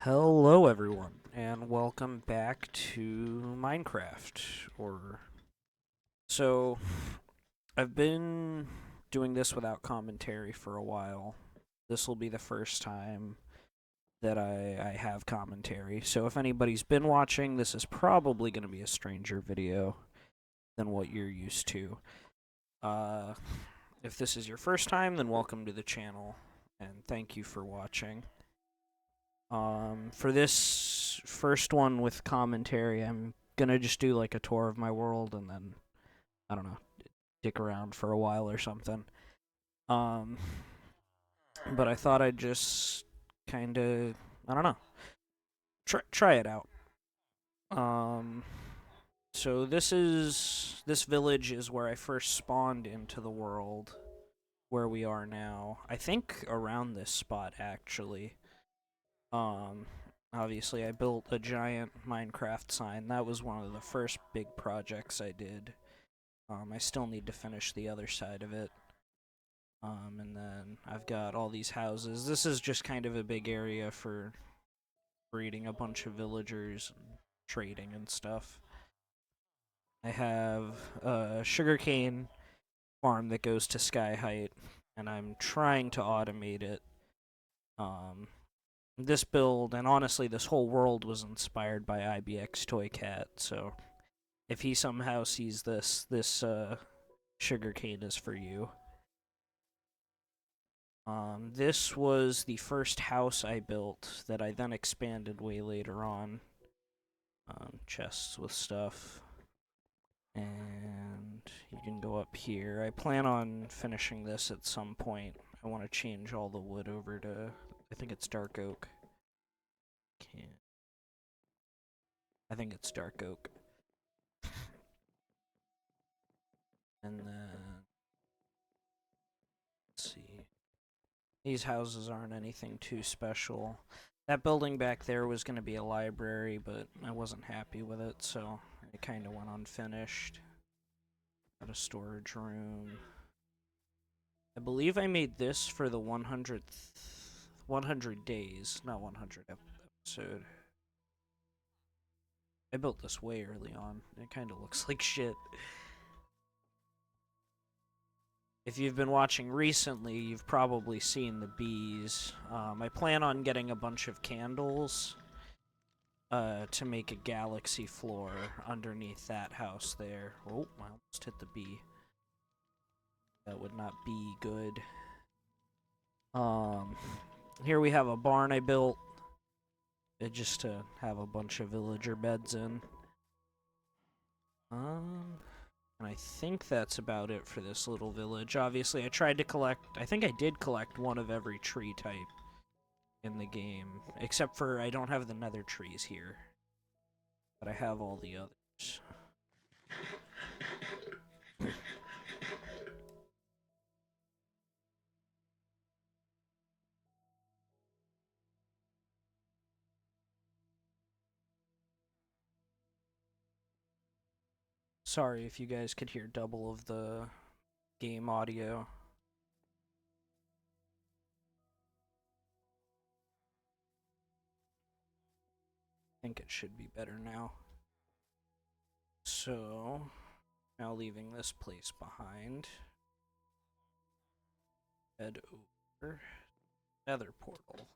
Hello, everyone, and welcome back to Minecraft. Or so, I've been doing this without commentary for a while. This will be the first time that I have commentary. So, if anybody's been watching, this is probably going to be a stranger video than what you're used to. Uh, if this is your first time, then welcome to the channel, and thank you for watching. For this first one with commentary, I'm gonna just do like a tour of my world and then, I don't know, dick around for a while or something. Um, but I thought I'd just kind of, I don't know, try it out. Um, so this village is where I first spawned into the world, where we are now. I think around this spot actually. Um, Obviously, I built a giant Minecraft sign. That was one of the first big projects I did. I still need to finish the other side of it. And then I've got all these houses. This is just kind of a big area for breeding a bunch of villagers and trading and stuff. I have a sugarcane farm that goes to sky height, and I'm trying to automate it. Um, this build, and honestly, this whole world was inspired by IBX Toy Cat. So if he somehow sees this sugarcane is for you. This was the first house I built that I then expanded way later on. Chests with stuff. And you can go up here. I plan on finishing this at some point. I want to change all the wood over to, I think it's dark oak. Can't. I think it's dark oak. And then, let's see. These houses aren't anything too special. That building back there was going to be a library, but I wasn't happy with it, so it kind of went unfinished. Got a storage room. I believe I made this for the 100 days, not 100 episode. I built this way early on. It kind of looks like shit. If you've been watching recently, you've probably seen the bees. I plan on getting a bunch of candles to make a galaxy floor underneath that house there. Oh, I almost hit the bee. That would not be good. Um, Here we have a barn I built just to have a bunch of villager beds in. Um, and I think that's about it for this little village. Obviously, I tried to collect, I think I did collect one of every tree type in the game, except for I don't have the nether trees here, but I have all the others. Sorry if you guys could hear double of the game audio. I think it should be better now. So, now leaving this place behind. Head over. Nether portal.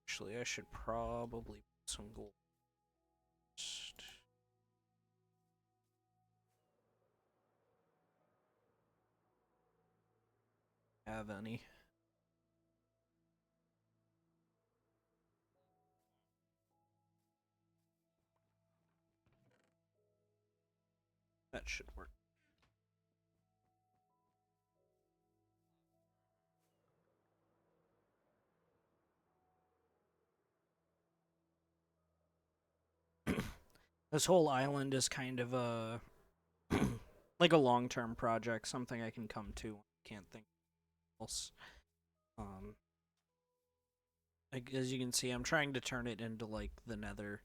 Actually, I should probably put some gold. Have any. That should work. This whole island is kind of a like a long-term project, something I can come to. Can't think else. Um, like, as you can see, I'm trying to turn it into like the Nether.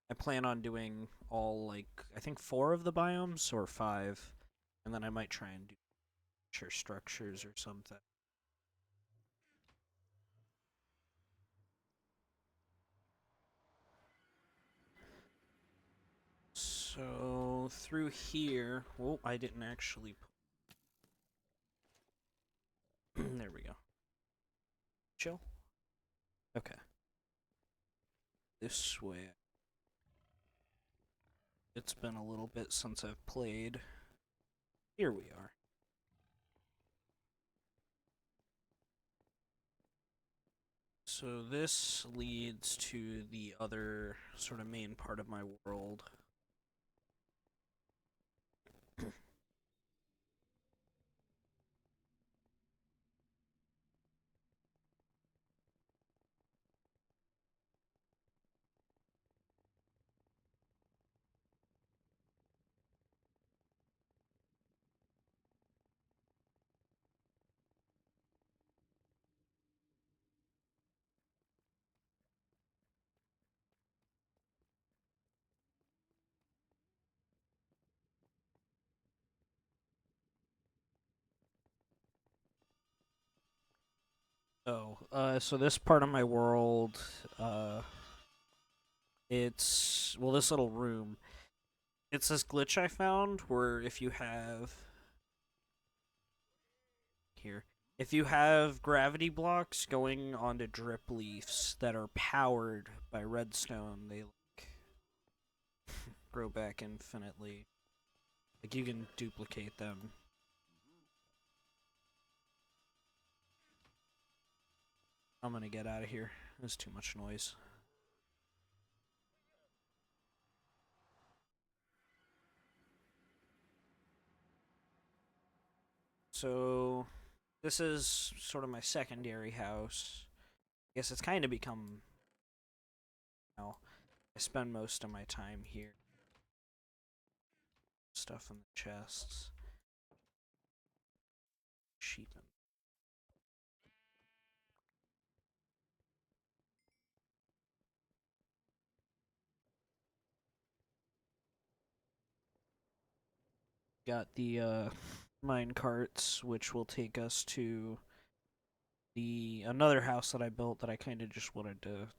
I plan on doing all like I think 4 of the biomes or 5, and then I might try and do structures or something. So through here, well, I didn't actually. There we go. Chill. Okay. This way. It's been a little bit since I've played. Here we are. So this leads to the other sort of main part of my world. So this part of my world, it's, well, this little room, it's this glitch I found where if you have, here, if you have gravity blocks going onto drip leaves that are powered by redstone, they, like, grow back infinitely. Like, you can duplicate them. I'm gonna get out of here. There's too much noise. So, this is sort of my secondary house. I guess it's kind of become, you know, I spend most of my time here. Stuff in the chests. Sheep. Got the mine carts, which will take us to the another house that I built that I kind of just wanted to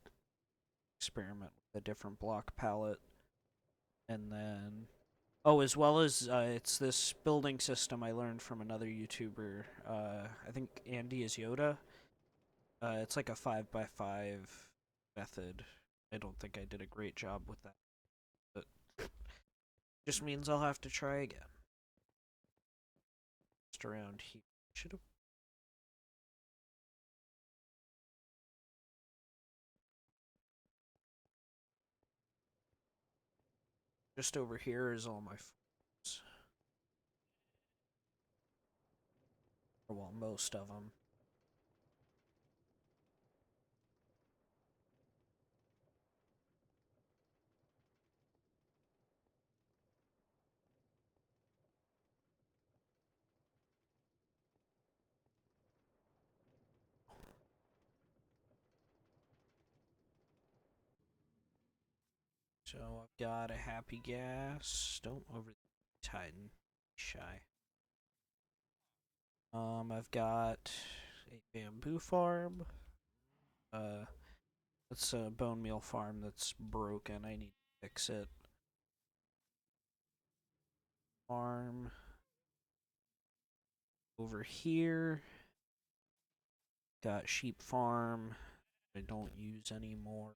experiment with a different block palette. And then, oh, as well as it's this building system I learned from another YouTuber. I think Andy is Yoda. It's like a 5x5 method. I don't think I did a great job with that, but just means I'll have to try again. Just around here. Should have. Just over here is all my phones. Or, well, most of them. So I've got a happy gas. Don't over Titan. Shy. I've got a bamboo farm. It's a bone meal farm that's broken. I need to fix it. Farm over here. Got sheep farm. I don't use anymore.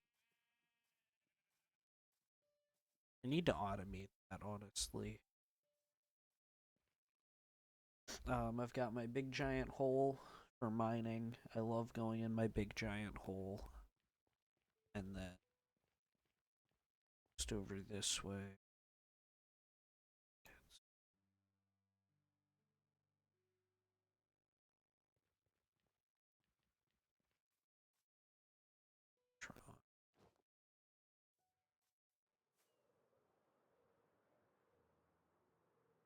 I need to automate that, honestly. I've got my big giant hole for mining. I love going in my big giant hole. And then just over this way.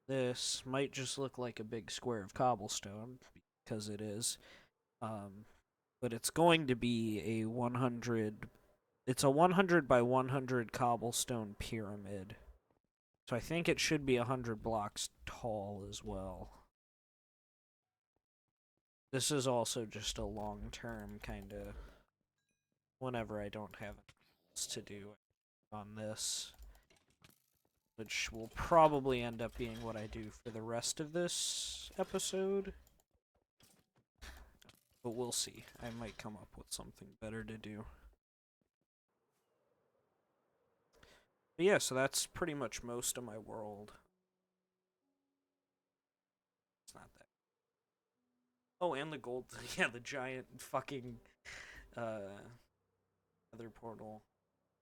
This might just look like a big square of cobblestone, because it is. But it's going to be a 100. It's a 100 by 100 cobblestone pyramid. So I think it should be 100 blocks tall as well. This is also just a long term kind of. Whenever I don't have else to do on this. which will probably end up being what I do for the rest of this episode. But we'll see. I might come up with something better to do. But yeah, so that's pretty much most of my world. It's not that. Oh, and the gold. Yeah, the giant fucking other portal.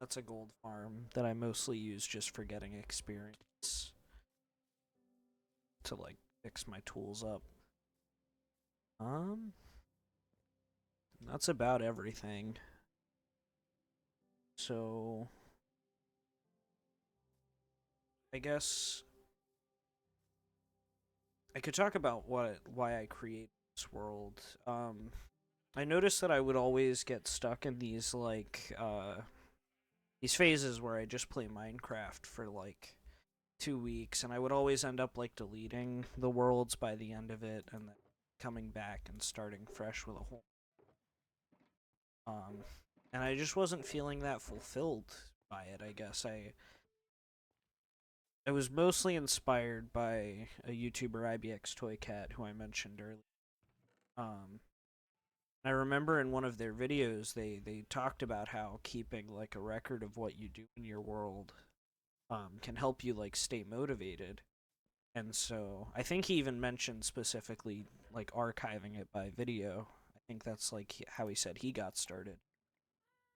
That's a gold farm that I mostly use just for getting experience to like fix my tools up. That's about everything. So I guess I could talk about why I created this world. I noticed that I would always get stuck in these phases where I just play Minecraft for like 2 weeks, and I would always end up like deleting the worlds by the end of it, and then coming back and starting fresh with a whole. Um, and I just wasn't feeling that fulfilled by it. I guess I was mostly inspired by a YouTuber, IBX Toy Cat, who I mentioned earlier. Um, I remember in one of their videos they talked about how keeping like a record of what you do in your world can help you like stay motivated. And so I think he even mentioned specifically like archiving it by video. I think that's like how he said he got started.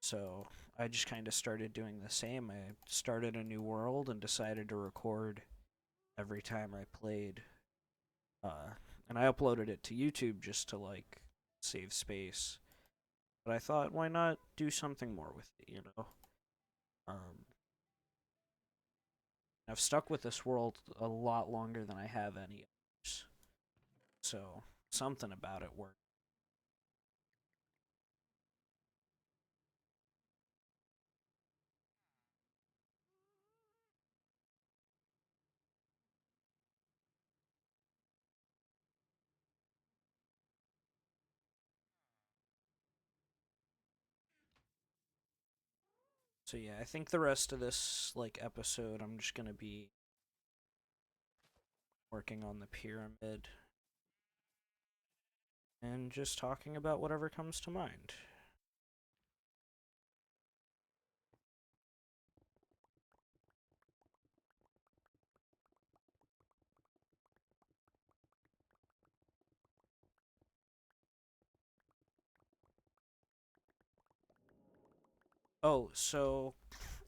So I just kind of started doing the same. I started a new world and decided to record every time I played. And I uploaded it to YouTube just to like save space. But I thought, why not do something more with it, you know? Um, I've stuck with this world a lot longer than I have any others. So something about it worked. So yeah, I think the rest of this like episode I'm just gonna be working on the pyramid and just talking about whatever comes to mind. Oh, so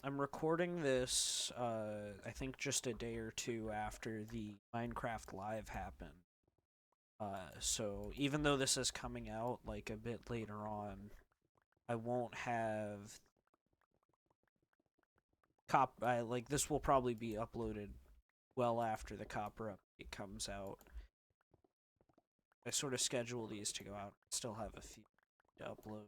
I'm recording this I think just a day or two after the Minecraft Live happened. So even though this is coming out like a bit later on, I won't have like this will probably be uploaded well after the copper update comes out. I sort of schedule these to go out. Still have a few to upload.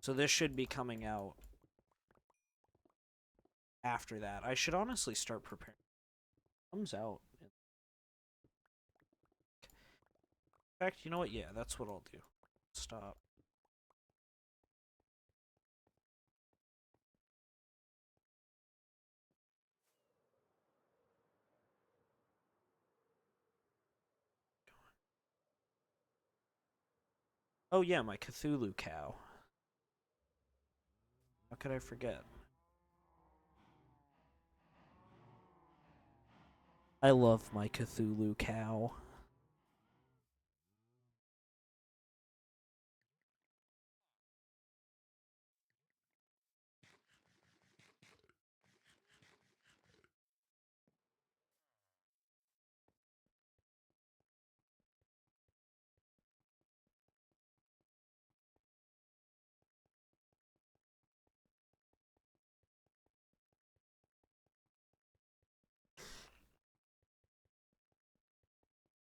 So this should be coming out after that. I should honestly start preparing. Comes out. In fact, you know what? Yeah, that's what I'll do. Stop. Oh yeah, my Cthulhu cow. How could I forget? I love my Cthulhu cow.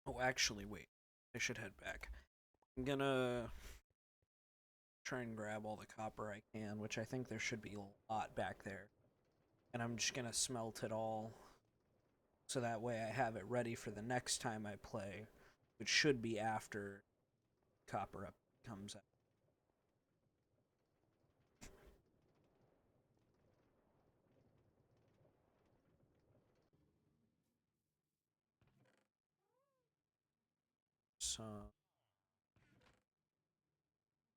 Oh, actually, wait. I should head back. I'm gonna try and grab all the copper I can, which I think there should be a lot back there. And I'm just gonna smelt it all so that way I have it ready for the next time I play, which should be after copper up comes out. Some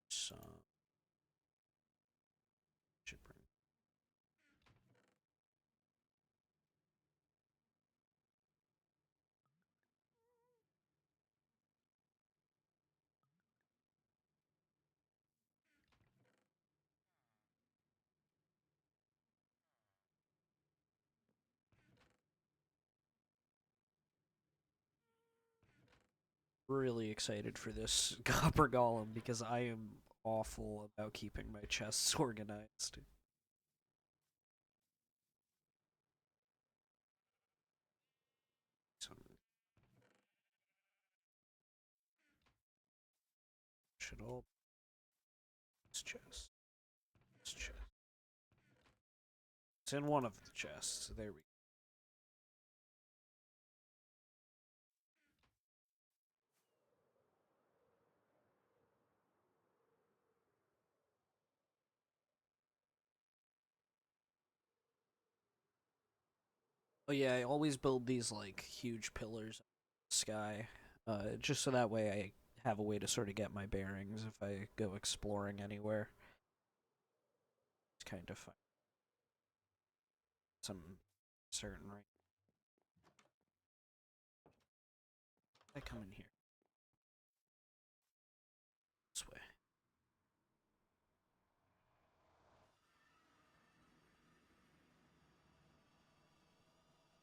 should bring. Really excited for this Copper Golem because I am awful about keeping my chests organized. So should all this chest. This chest. It's in one of the chests. There we go. Oh yeah, I always build these like huge pillars in the sky, just so that way I have a way to sort of get my bearings if I go exploring anywhere. It's kind of fun. Some certain right. I come in here this way.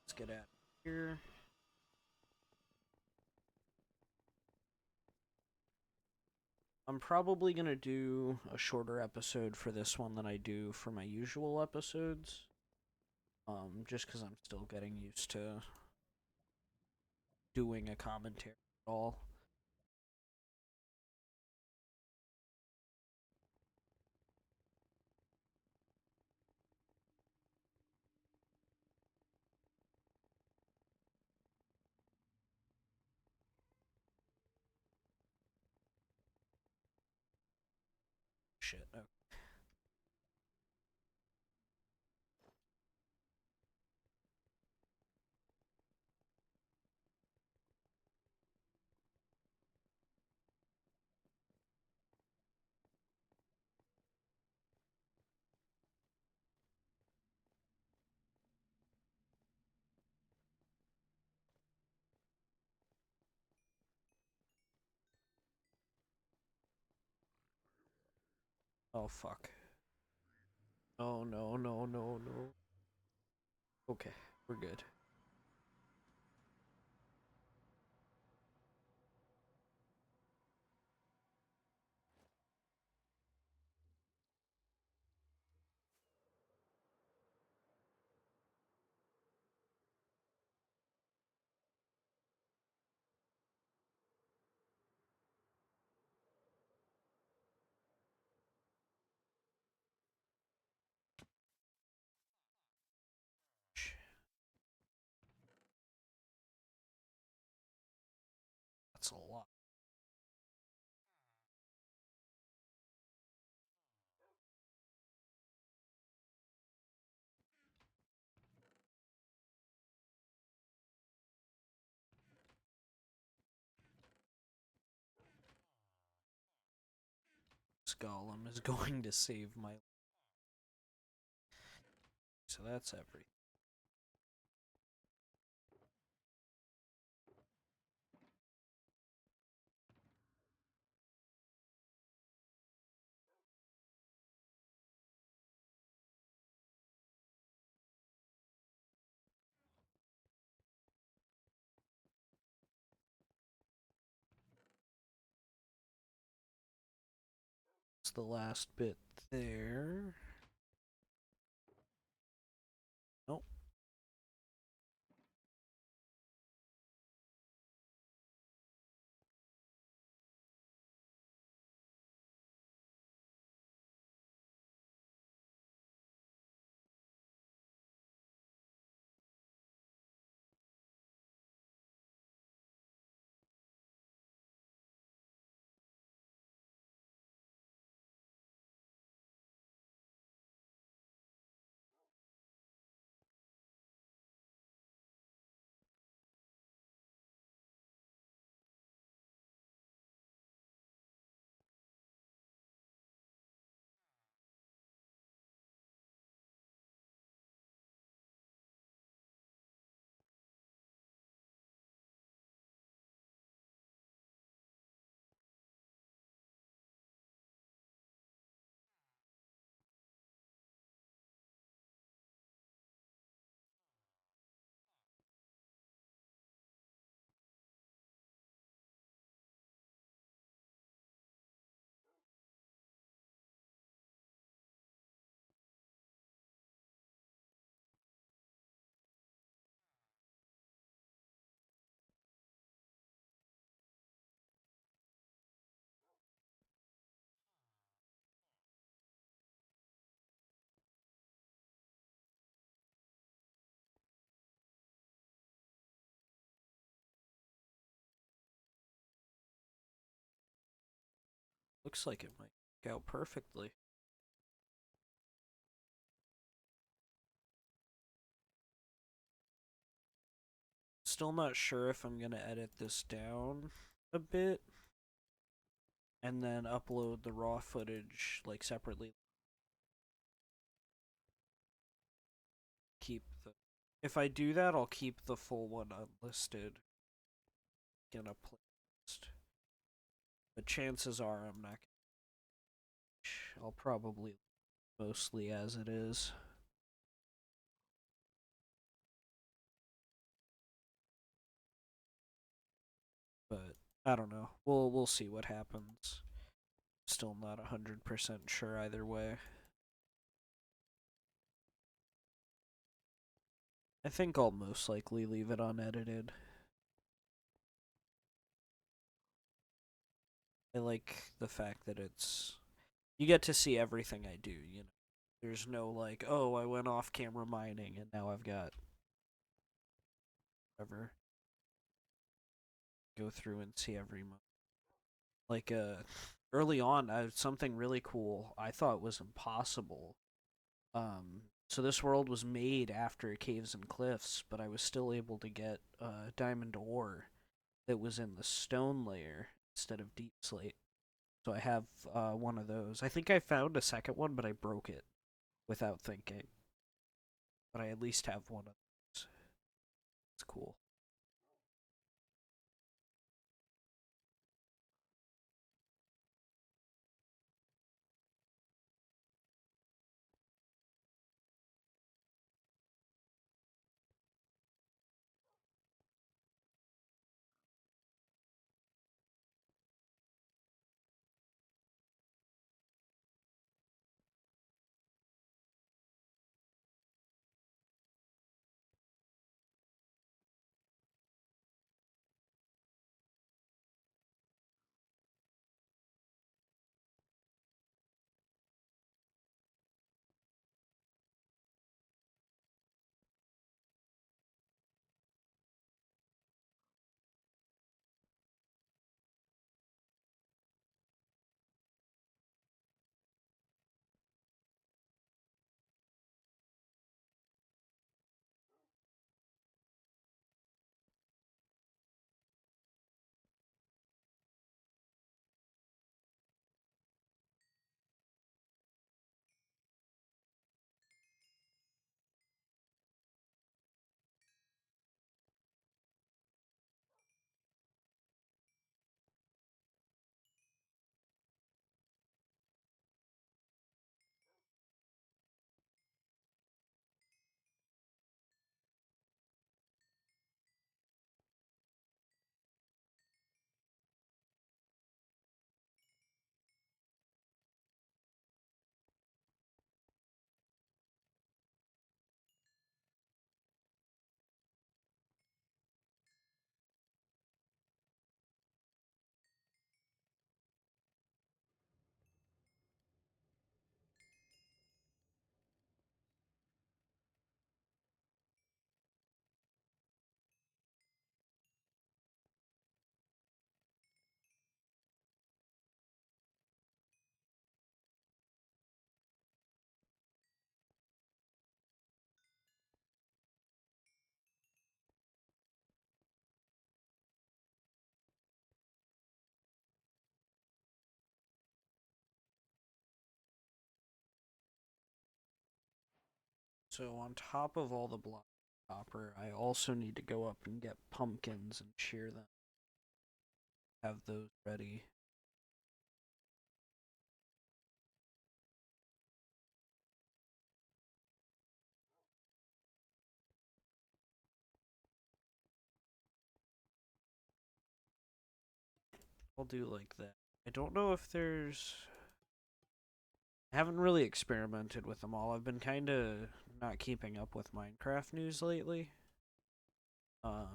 Let's get out here. I'm probably gonna do a shorter episode for this one than I do for my usual episodes. Just because I'm still getting used to doing a commentary at all. Shit. Okay. Oh fuck. Oh no no no no. Okay, we're good. That's a lot. This golem is going to save my. So that's everything. It's the last bit there. Nope. Looks like it might work out perfectly. Still not sure if I'm gonna edit this down a bit and then upload the raw footage like separately. Keep the If I do that, I'll keep the full one unlisted in a playlist. But chances are I'm not. I'll probably mostly as it is. But I don't know. We'll see what happens. Still not 100% sure either way. I think I'll most likely leave it unedited. I like the fact that you get to see everything I do, you know. There's no like, oh, I went off camera mining and now I've got whatever. Go through and see every month. Like early on, something really cool I thought was impossible. So this world was made after Caves and Cliffs, but I was still able to get diamond ore that was in the stone layer instead of deep slate. So I have one of those. I think I found a second one, but I broke it without thinking. But I at least have one of those. It's cool. So on top of all the block copper, I also need to go up and get pumpkins and shear them. Have those ready. I'll do like that. I don't know if there's. I haven't really experimented with them all. I've been kind of not keeping up with Minecraft news lately. The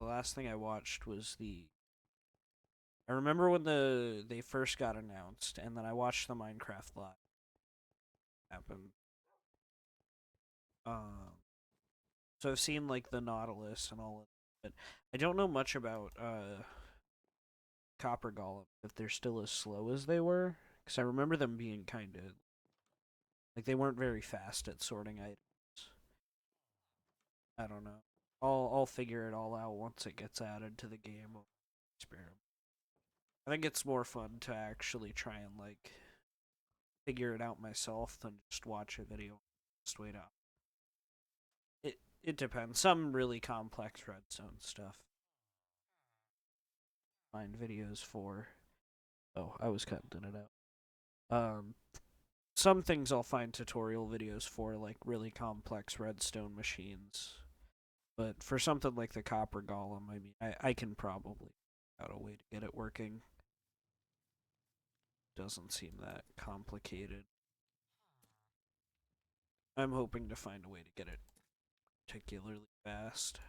last thing I watched was the. I remember when they first got announced, and then I watched the Minecraft live happen. Um, so I've seen like the Nautilus and all of it, but I don't know much about Copper Golem if they're still as slow as they were, because I remember them being kind of like they weren't very fast at sorting items. I don't know. I'll figure it all out once it gets added to the game. Experiment. I think it's more fun to actually try and like figure it out myself than just watch a video. Just wait out. It depends. Some really complex redstone stuff. Find videos for. Oh, I was cutting it out. Some things I'll find tutorial videos for, like really complex redstone machines. But for something like the copper golem, I mean, I can probably out a way to get it working. Doesn't seem that complicated. I'm hoping to find a way to get it particularly fast.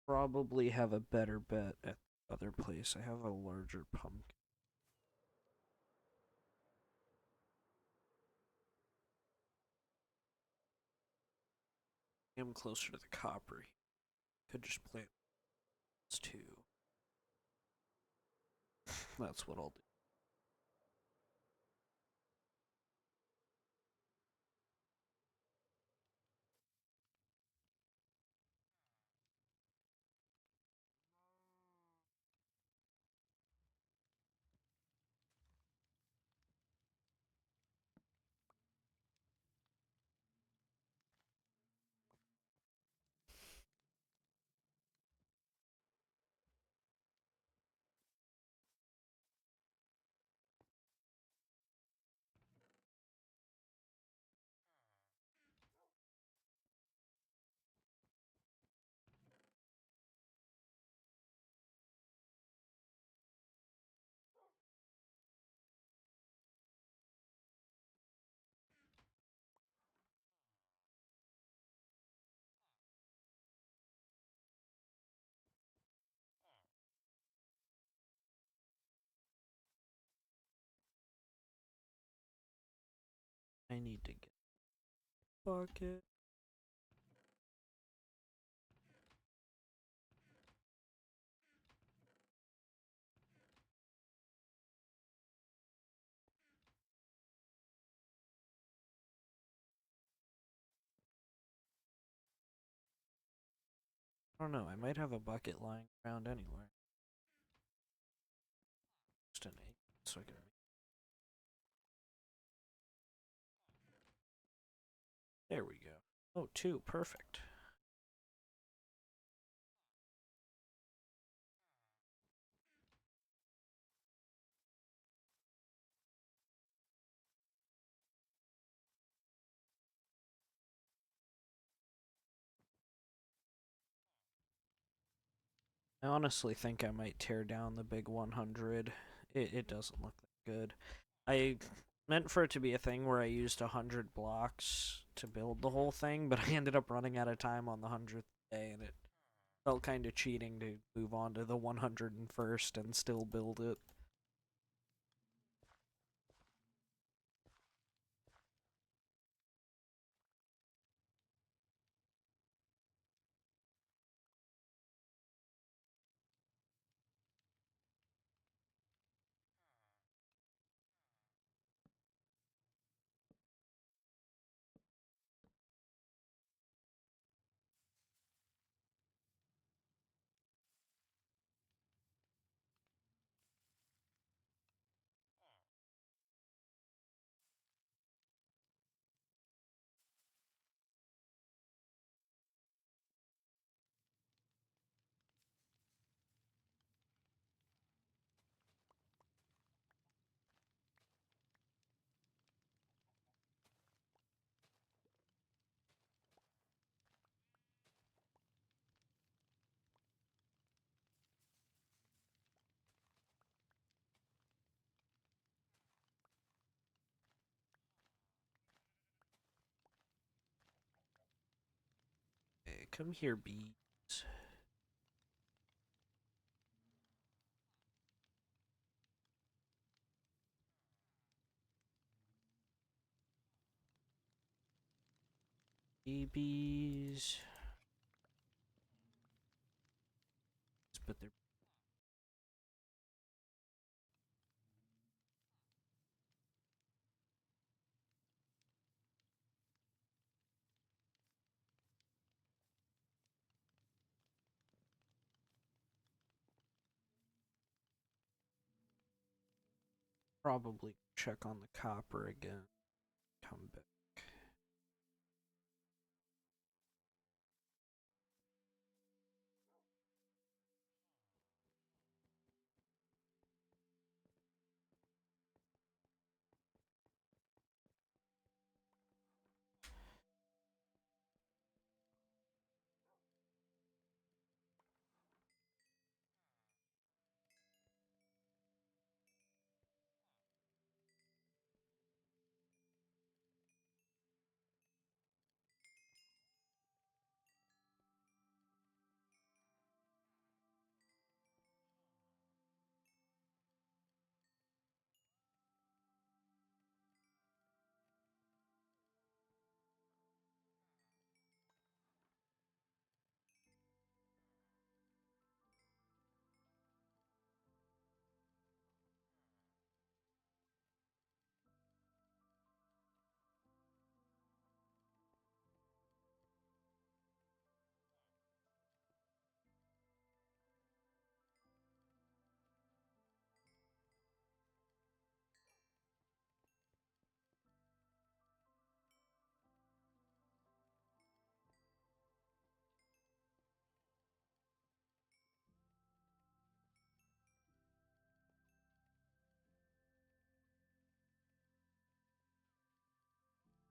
Probably have a better bet at the other place. I have a larger pumpkin. I'm closer to the copper. Could just plant this too. That's what I'll do. I need to get a bucket. I don't know. I might have a bucket lying around anywhere. Just an egg, so I can. There we go. Oh, two. Perfect. I honestly think I might tear down the big 100. It doesn't look that good. I meant for it to be a thing where I used 100 blocks to build the whole thing, but I ended up running out of time on the 100th day, and it felt kind of cheating to move on to the 101st and still build it. Hey, come here, bees. babies. But they're probably check on the copper again. Come back.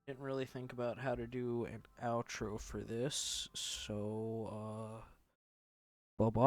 Didn't really think about how to do an outro for this, so bye bye.